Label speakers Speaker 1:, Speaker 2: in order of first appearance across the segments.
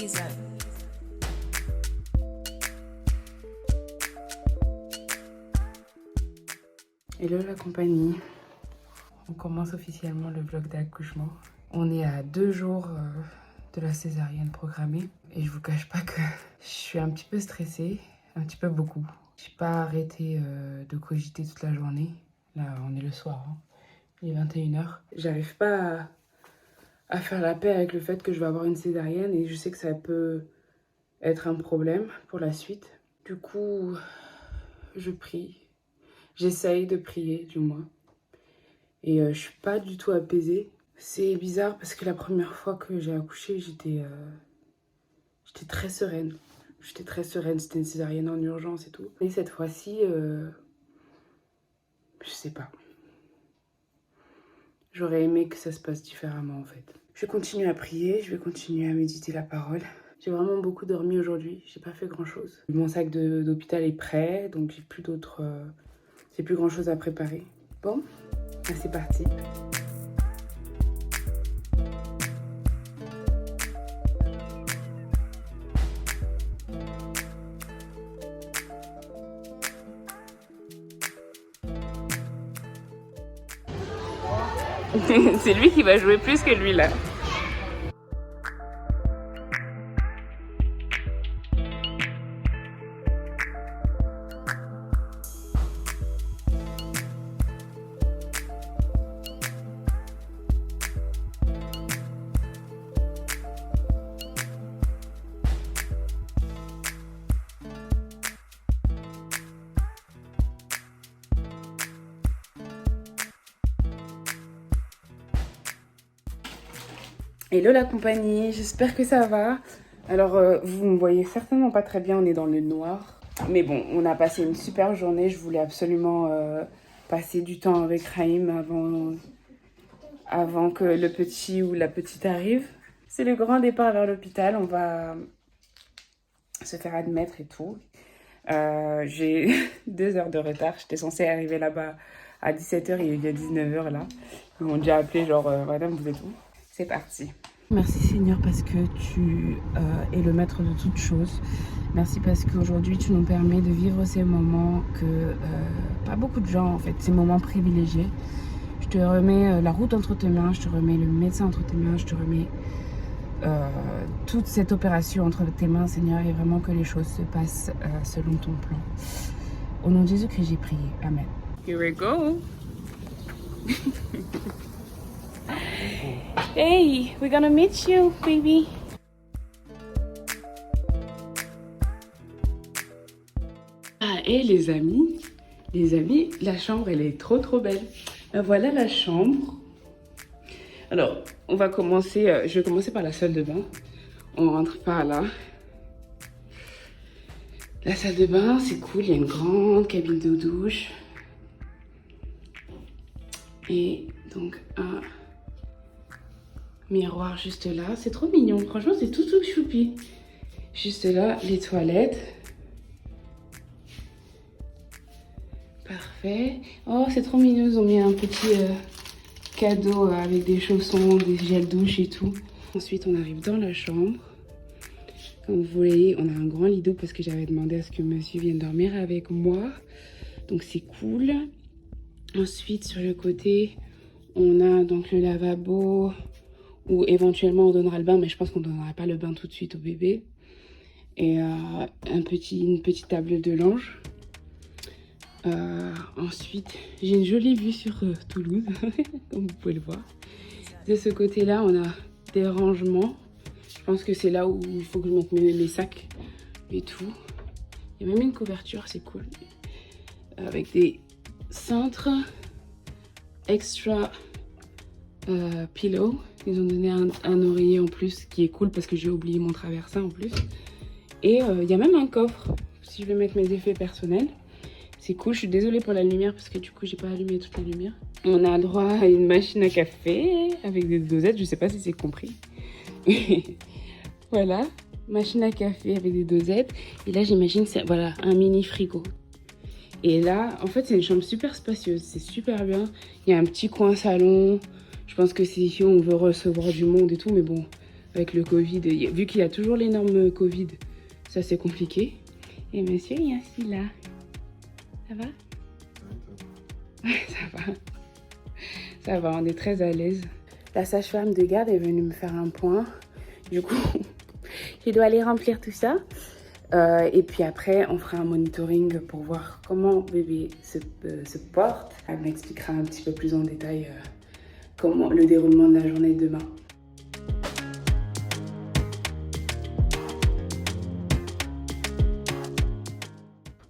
Speaker 1: reason.
Speaker 2: Hello la compagnie, on commence officiellement le vlog d'accouchement. On est à 2 jours de la césarienne programmée et je vous cache pas que je suis un petit peu stressée, un petit peu beaucoup. J'ai pas arrêté de cogiter toute la journée. Là on est le soir, hein. Il est 21h. J'arrive pas à faire la paix avec le fait que je vais avoir une césarienne et je sais que ça peut être un problème pour la suite. Du coup, je prie. J'essaye de prier, du moins. Et je suis pas du tout apaisée. C'est bizarre parce que la première fois que j'ai accouché, j'étais très sereine. J'étais très sereine, c'était une césarienne en urgence et tout. Et cette fois-ci, je sais pas. J'aurais aimé que ça se passe différemment en fait. Je vais continuer à prier, je vais continuer à méditer la parole. J'ai vraiment beaucoup dormi aujourd'hui, j'ai pas fait grand chose. Mon sac d'hôpital est prêt, donc j'ai plus grand chose à préparer. Bon, c'est parti. C'est lui qui va jouer plus que lui là. Hello la compagnie, j'espère que ça va. Alors vous me voyez certainement pas très bien, on est dans le noir. Mais bon, on a passé une super journée, je voulais absolument passer du temps avec Raïm avant que le petit ou la petite arrive. C'est le grand départ vers l'hôpital, on va se faire admettre et tout. J'ai 2 heures de retard, j'étais censée arriver là-bas à 17h, il est 19h là. Ils m'ont déjà appelé genre madame vous êtes où? C'est parti. Merci Seigneur parce que tu es le maître de toutes choses. Merci parce qu'aujourd'hui tu nous permets de vivre ces moments que pas beaucoup de gens en fait, ces moments privilégiés. Je te remets la route entre tes mains, je te remets le médecin entre tes mains, je te remets toute cette opération entre tes mains Seigneur et vraiment que les choses se passent selon ton plan. Au nom de Jésus-Christ j'ai prié. Amen. Here we go. Hey, we're gonna meet you, baby. Ah, et les amis, la chambre, elle est trop belle. Voilà la chambre. Alors, je vais commencer par la salle de bain. On rentre par là. La salle de bain, c'est cool, il y a une grande cabine de douche. Et donc, un miroir juste là, c'est trop mignon, franchement c'est tout choupi. Juste là, les toilettes. Parfait. Oh, c'est trop mignon, ils ont mis un petit cadeau avec des chaussons, des gels douche et tout. Ensuite, on arrive dans la chambre. Comme vous voyez, on a un grand lit parce que j'avais demandé à ce que monsieur vienne dormir avec moi. Donc c'est cool. Ensuite, sur le côté, on a donc le lavabo où éventuellement on donnera le bain, mais je pense qu'on ne donnera pas le bain tout de suite au bébé. Et une petite table de linge. Ensuite, j'ai une jolie vue sur Toulouse, comme vous pouvez le voir. De ce côté-là, on a des rangements. Je pense que c'est là où il faut que je mette mes sacs et tout. Il y a même une couverture, c'est cool. Avec des cintres extra pillow. Ils ont donné un oreiller en plus qui est cool parce que j'ai oublié mon traversin en plus. Et il y a même un coffre si je veux mettre mes effets personnels. C'est cool, je suis désolée pour la lumière parce que du coup j'ai pas allumé toute la lumière. On a le droit à une machine à café avec des dosettes, je sais pas si c'est compris. Voilà, machine à café avec des dosettes. Et là j'imagine c'est voilà, un mini frigo. Et là, en fait c'est une chambre super spacieuse, c'est super bien. Il y a un petit coin salon. Je pense que c'est ici où on veut recevoir du monde et tout, mais bon, avec le Covid. Vu qu'il y a toujours les normes Covid, ça c'est compliqué. Et monsieur, il est assis là. Ça va? Ça va. Ça va, on est très à l'aise. La sage-femme de garde est venue me faire un point. Du coup, je dois aller remplir tout ça. Et puis après, on fera un monitoring pour voir comment bébé se porte. Elle m'expliquera un petit peu plus en détail comment le déroulement de la journée de demain.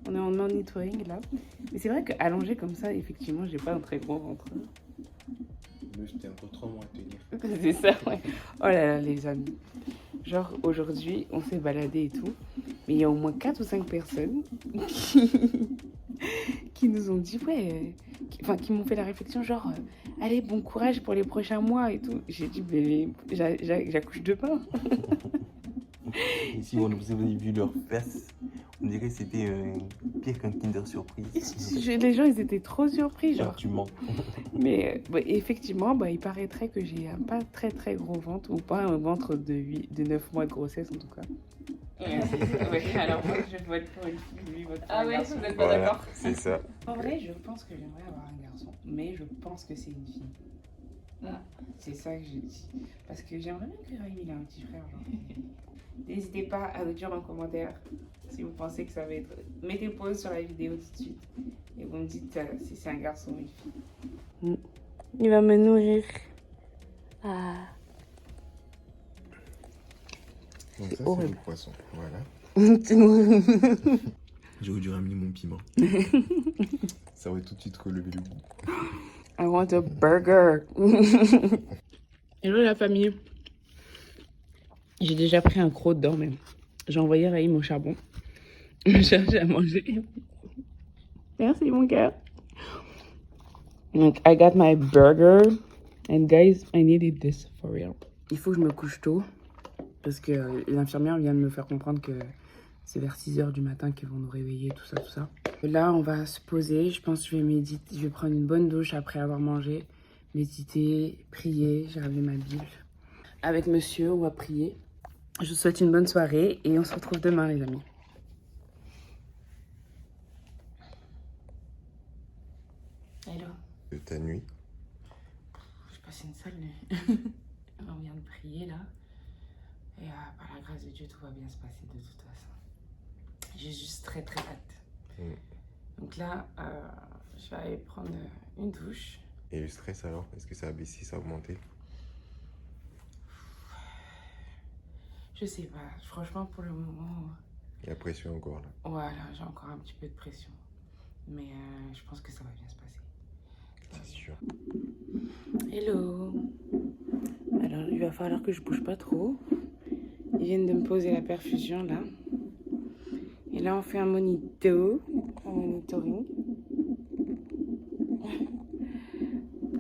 Speaker 2: On est en monitoring là. Mais c'est vrai qu'allongé comme ça, effectivement, j'ai pas un très gros ventre.
Speaker 1: C'était un peu trop long à tenir.
Speaker 2: C'est ça, ouais. Oh là là, les amis. Genre, aujourd'hui, on s'est baladé et tout. Mais il y a au moins 4 ou 5 personnes qui nous ont dit, ouais, qui m'ont fait la réflexion, genre, allez, bon courage pour les prochains mois et tout. J'ai dit, mais j'accouche demain.
Speaker 1: Ici, on vous avez vu leurs fesses. On dirait que c'était pire qu'un Kinder Surprise.
Speaker 2: Les gens, ils étaient trop surpris, genre.
Speaker 1: Tu mens.
Speaker 2: Mais effectivement, il paraîtrait que j'ai un pas très très gros ventre, ou pas un ventre de 9 mois de grossesse en tout cas. Ouais, alors moi je vote pour une fille, lui vote pour un garçon. Vous êtes pas d'accord?
Speaker 1: C'est ça.
Speaker 2: En vrai, je pense que j'aimerais avoir un garçon, mais je pense que c'est une fille. Ah, c'est ça que je dis. Parce que j'aimerais bien que Raïm il a un petit frère. Genre. N'hésitez pas à le dire en commentaire si vous pensez que ça va être. Mettez pause sur la vidéo tout de suite et vous me dites si c'est un garçon ou une fille. Il va me nourrir. Ah.
Speaker 1: Donc ça, c'est le poisson. Voilà. J'aurais dû ramener mon piment. Ça aurait tout de suite relevé le goût.
Speaker 2: I want a burger. Hello la famille. J'ai déjà pris un croc dedans même. J'ai envoyé Raïm au charbon. Me chercher à manger. Merci mon cœur. Donc, I got my burger. And guys, I needed this for real. Il faut que je me couche tôt. Parce que l'infirmière vient de me faire comprendre que c'est vers 6h du matin qu'ils vont nous réveiller, tout ça, tout ça. Là, on va se poser. Je pense que je vais méditer. Je vais prendre une bonne douche après avoir mangé. Méditer, prier. J'ai ramené ma Bible. Avec monsieur, on va prier. Je vous souhaite une bonne soirée et on se retrouve demain, les amis. Hello.
Speaker 1: De ta nuit.
Speaker 2: Je passe une sale nuit. On vient de prier là. Et par la grâce de Dieu, tout va bien se passer de toute façon. J'ai juste très très hâte. Donc là, je vais aller prendre une douche.
Speaker 1: Et le stress alors? Est-ce que ça a baissé, ça a augmenté?
Speaker 2: Je sais pas. Franchement, pour le moment...
Speaker 1: Et la pression encore là?
Speaker 2: Voilà, j'ai encore un petit peu de pression. Mais je pense que ça va bien se passer.
Speaker 1: C'est sûr.
Speaker 2: Hello. Alors, il va falloir que je bouge pas trop. Ils viennent de me poser la perfusion là. Et là, on fait un monitoring.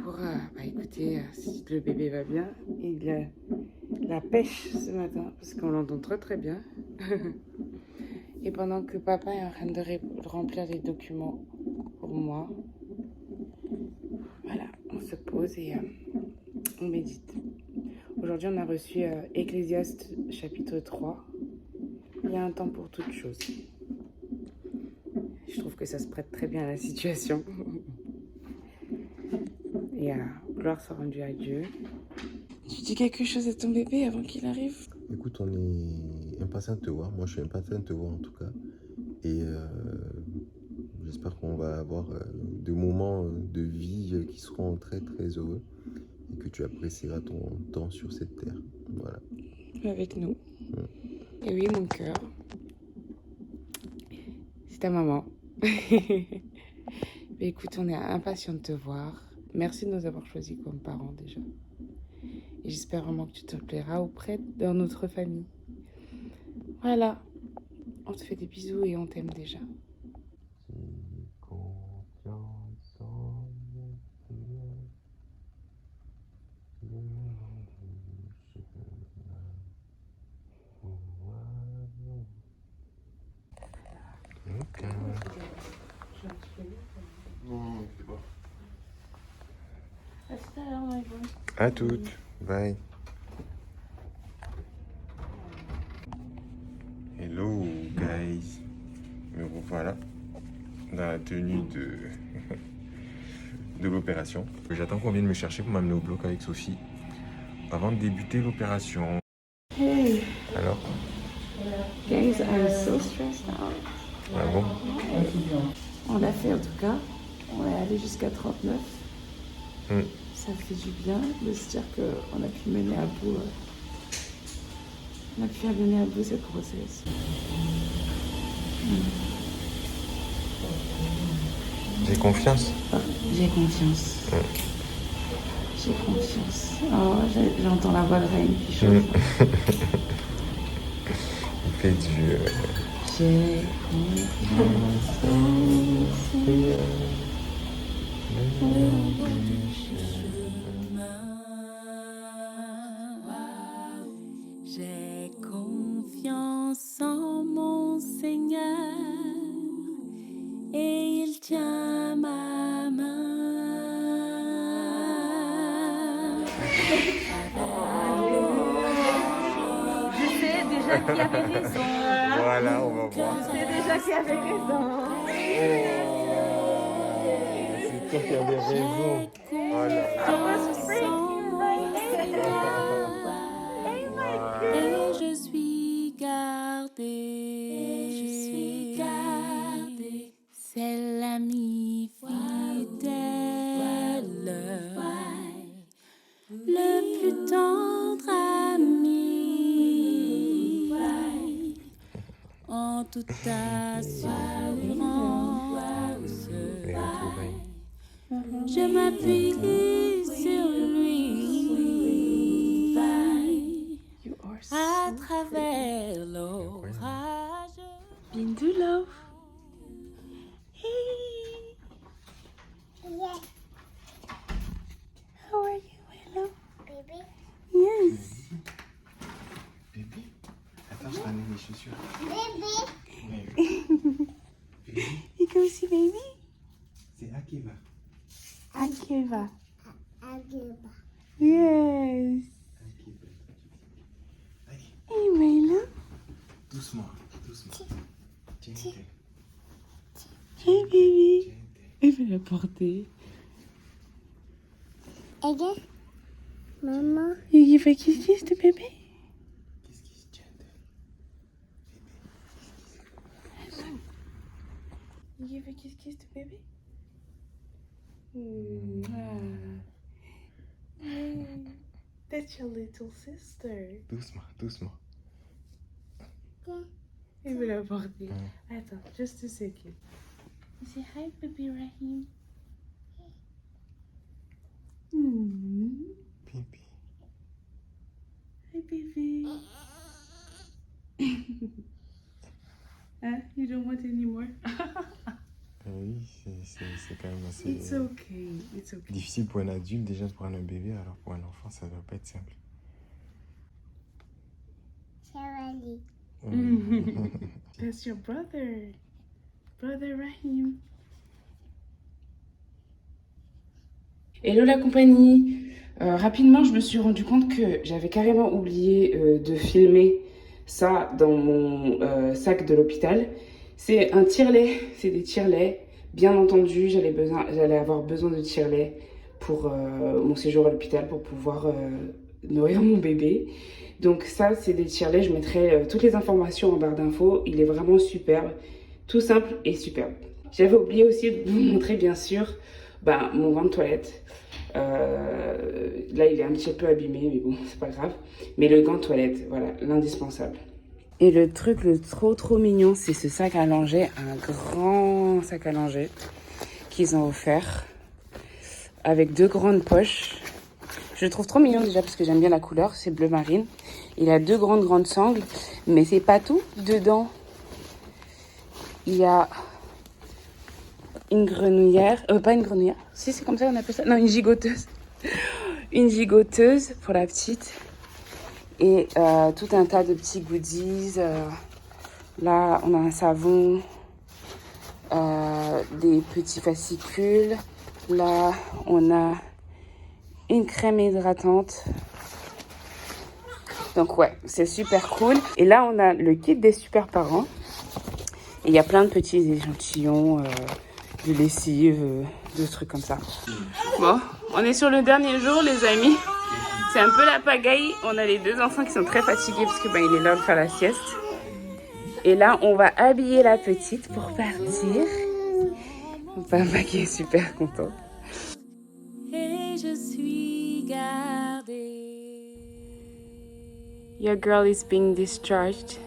Speaker 2: Pour écouter si le bébé va bien. Et la pêche ce matin, parce qu'on l'entend très très bien. Et pendant que papa est en train de remplir les documents pour moi, voilà, on se pose et on médite. Aujourd'hui, on a reçu Ecclésiaste chapitre 3. Il y a un temps pour toute chose. Je trouve que ça se prête très bien à la situation. Et gloire soit rendue à Dieu. Tu dis quelque chose à ton bébé avant qu'il arrive?
Speaker 1: Écoute, on est impatient de te voir. Moi, je suis impatient de te voir en tout cas. Et j'espère qu'on va avoir des moments de vie qui seront très très heureux. Et que tu apprécieras ton temps sur cette terre. Voilà.
Speaker 2: Avec nous. Et oui, mon cœur. C'est ta maman. Mais écoute, on est impatient de te voir. Merci de nous avoir choisis comme parents déjà. Et j'espère vraiment que tu te plairas auprès de notre famille. Voilà. On te fait des bisous et on t'aime déjà.
Speaker 1: Ok. Non, c'est pas.
Speaker 2: À tout à l'heure, my boy.
Speaker 1: À toutes. Bye. Hello guys, me revoilà dans la tenue de l'opération. J'attends qu'on vienne me chercher pour m'amener au bloc avec Sophie avant de débuter l'opération.
Speaker 2: Hey,
Speaker 1: Alors,
Speaker 2: guys, I'm so stressed out.
Speaker 1: ah bon?
Speaker 2: On l'a fait en tout cas. On est allé jusqu'à 39. Ça fait du bien de se dire qu'on a pu mener à bout. On a pu mener à bout cette grossesse.
Speaker 1: J'ai confiance.
Speaker 2: J'ai confiance. J'ai confiance. Oh, j'entends la voix de Reine qui chauffe.
Speaker 1: Il fait du...
Speaker 2: J'ai
Speaker 3: confiance en mon Seigneur et il tient ma main. Je sais déjà qui avait raison.
Speaker 1: Voilà, on va voir.
Speaker 3: Je sais déjà qui avait raison.
Speaker 1: C'est toi qui avais raison. Voilà.
Speaker 3: Et je suis gardée, c'est l'ami fidèle, le plus tendre ami, en toute assurance, je m'appuie sur lui. À travers l'orage.
Speaker 2: Bindu love.
Speaker 3: Hey.
Speaker 4: Yeah,
Speaker 3: How are you, hello?
Speaker 4: baby.
Speaker 3: Yes.
Speaker 1: Bébé, attends, je ramène mes chaussures.
Speaker 4: Baby.
Speaker 1: Bébé,
Speaker 3: You go see baby?
Speaker 1: c'est Akeva.
Speaker 3: Akeva.
Speaker 4: Agiba.
Speaker 3: Yes.
Speaker 1: Akeva. Allez,
Speaker 3: Hey, Mayla.
Speaker 1: doucement, doucement. Gentle,
Speaker 3: Hey, baby.
Speaker 1: gentle.
Speaker 2: Elle veut la porter.
Speaker 4: Again. Mama.
Speaker 3: You give a kiss to baby?
Speaker 1: Qu'est-ce qui se gentle?
Speaker 3: You give a kiss to baby? That's your little sister.
Speaker 1: Doucement, doucement.
Speaker 3: Il veut la porter. Attends, just a second. You say hi, baby Rahim.
Speaker 1: Bébé.
Speaker 3: Hi, baby. You don't want any more?
Speaker 1: Oui, c'est quand même assez
Speaker 3: It's okay. It's okay.
Speaker 1: difficile pour un adulte déjà de prendre un bébé, alors pour un enfant, ça doit pas être simple.
Speaker 4: Charlie.
Speaker 3: That's your brother. Brother Rahim.
Speaker 2: Hello la compagnie. Rapidement, je me suis rendu compte que j'avais carrément oublié de filmer ça dans mon sac de l'hôpital. C'est un tire-lait, c'est des tire-laits. Bien entendu, j'allais avoir besoin de tire-lait pour mon séjour à l'hôpital pour pouvoir nourrir mon bébé. Donc ça, c'est des tire-laits. Je mettrai toutes les informations en barre d'infos. Il est vraiment superbe, tout simple et superbe. J'avais oublié aussi de vous montrer bien sûr mon gant de toilette. Là, il est un petit peu abîmé, mais bon, c'est pas grave. Mais le gant de toilette, voilà, l'indispensable. Et le truc le trop mignon, c'est ce sac à langer, un grand sac à langer qu'ils ont offert avec 2 grandes poches. Je le trouve trop mignon déjà parce que j'aime bien la couleur, c'est bleu marine. Il a 2 grandes sangles, mais c'est pas tout. Dedans, il y a une grenouillère, pas une grenouillère, si c'est comme ça on appelle ça, non, une gigoteuse. Une gigoteuse pour la petite. Et tout un tas de petits goodies. Là, on a un savon, des petits fascicules. Là, on a une crème hydratante. Donc ouais, c'est super cool. Et là, on a le kit des super parents. Et il y a plein de petits échantillons de lessive, de trucs comme ça. Bon, on est sur le dernier jour, les amis. C'est un peu la pagaille. On a les deux enfants qui sont très fatigués parce que il est l'heure de faire la sieste. Et là, on va habiller la petite pour partir. Papa qui est super content. Et je suis gardée. Your girl is being discharged.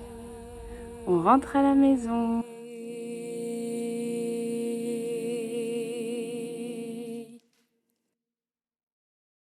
Speaker 2: On rentre à la maison.